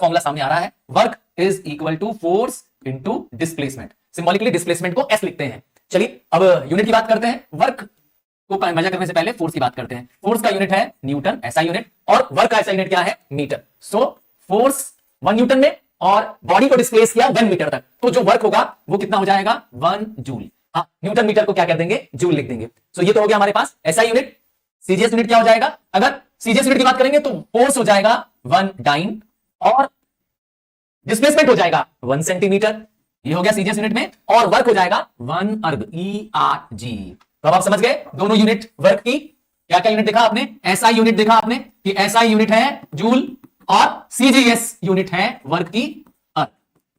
Formula सामने आ रहा है, work is equal to force into displacement. Symbolically displacement को एस लिखते हैं। चलिए अब यूनिट की बात करते हैं। वर्क को मेजर करने से पहले फोर्स की बात करते हैं। फोर्स का यूनिट है न्यूटन, ऐसा यूनिट, और वर्क का ऐसा यूनिट क्या है, मीटर। सो फोर्स 1 न्यूटन में और बॉडी को डिस्प्लेस किया 1 मीटर तक, तो जो वर्क होगा वो कितना हो जाएगा, 1 जूल। हाँ, न्यूटन मीटर को क्या कर देंगे, जूल लिख देंगे। सो ये तो हो गया हमारे पास ऐसा यूनिट। सीजीएस यूनिट क्या हो जाएगा, अगर सीजीएस यूनिट की बात करेंगे तो फोर्स हो जाएगा 1 डाइन और डिस्प्लेसमेंट हो जाएगा 1 सेंटीमीटर। ये हो गया सीजीएस यूनिट में, और वर्क हो जाएगा 1 अर्ग, ERG। तो अब आप समझ गए दोनों यूनिट वर्क की। क्या क्या यूनिट देखा आपने, एसआई यूनिट देखा आपने कि एसआई यूनिट है जूल और सीजीएस यूनिट है वर्क की अर्ग।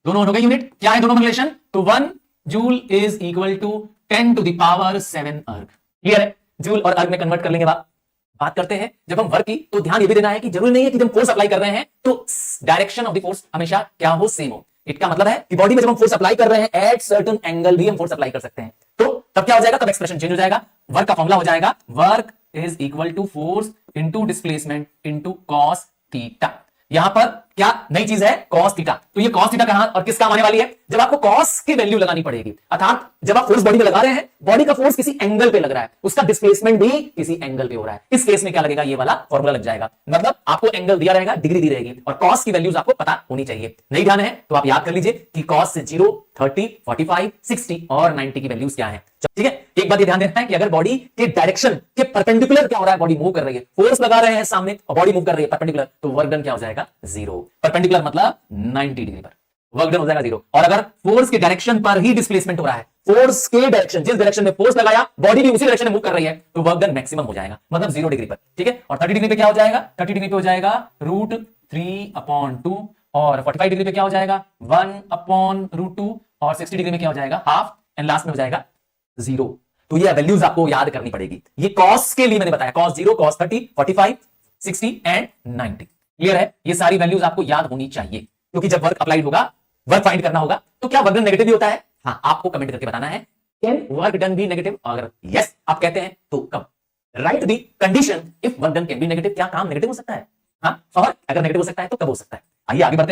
दोनों हो गए यूनिट। क्या है दोनों में रिलेशन, तो 1 joule is equal to 10 to the power 7 erg. Clear है, जूल और अर्ग में कन्वर्ट कर लेंगे। बात करते हैं जब हम वर्क की, तो ध्यान ये भी देना है कि जरूरी नहीं है कि जब फोर्स अप्लाई कर रहे हैं तो डायरेक्शन ऑफ द फोर्स हमेशा क्या हो, सेम हो। इसका मतलब है कि बॉडी में जब हम फोर्स अप्लाई कर रहे हैं एट सर्टेन एंगल भी हम फोर्स अप्लाई कर सकते हैं। तो तब क्या हो जाएगा, तब एक्सप्रेशन चेंज हो जाएगा। वर्क का फॉर्मूला हो जाएगा work is equal to force into displacement into cos theta. यहां पर क्या नई चीज है, कॉस थीटा। तो ये कॉस थीटा कहां और किस काम आने वाली है, जब आपको कॉस की वैल्यू लगानी पड़ेगी। अर्थात जब आप फोर्स बॉडी में लगा रहे हैं, बॉडी का फोर्स किसी एंगल पे लग रहा है, उसका डिस्प्लेसमेंट भी किसी एंगल पे हो रहा है। इस केस में क्या लगेगा, ये वाला फॉर्मूला लग जाएगा। मतलब आपको एंगल दिया रहेगा, डिग्री दी रहेगी, और कॉस की वैल्यूज आपको पता होनी चाहिए। नहीं ध्यान है तो आप याद कर लीजिए कि कॉस से 0, 30, 45, 60 और 90 की वैल्यूज क्या है। ठीक है, एक बात ये ध्यान देना है कि अगर बॉडी के डायरेक्शन के परपेंडिकुलर क्या हो रहा है, बॉडी मूव कर रही है, फोर्स लगा रहे हैं सामने और बॉडी मूव कर रही है परपेंडिकुलर, तो वर्क डन क्या हो जाएगा, 0। परपेंडिकुलर मतलब 90 डिग्री पर वर्क डन हो जाएगा 0। और अगर फोर्स के डायरेक्शन पर ही डिस्प्लेसमेंट हो रहा है, फोर्स के डायरेक्शन, जिस डायरेक्शन में फोर्स लगाया बॉडी भी उसी डायरेक्शन में मूव कर रही है, तो वर्क डन मैक्सिमम हो जाएगा, मतलब 0 डिग्री पर। ठीक है, और 30 डिग्री पे क्या हो जाएगा, 30 डिग्री पे हो जाएगा √3/2, और 45 डिग्री पे क्या हो जाएगा 1/√2, और 60 डिग्री में क्या हो जाएगा हाफ, एंड लास्ट में हो जाएगा 0। तो ये वैल्यूज आपको याद करनी पड़ेगी। ये कॉस के लिए मैंने बताया, cos 0, cos 30, 45, 60 एंड 90। क्लियर है, ये सारी वैल्यूज आपको याद होनी चाहिए, क्योंकि जब वर्क अप्लाइड होगा, वर्क फाइंड करना होगा, तो क्या वर्क डन नेगेटिव भी होता है। हाँ, आपको कमेंट करके बताना है can work done be negative. अगर यस आप कहते हैं तो कब, write the condition if work done can be negative. क्या काम नेगेटिव हो सकता है, हाँ, और अगर नेगेटिव हो सकता है तो कब हो सकता है। आइए आगे बढ़ते हैं।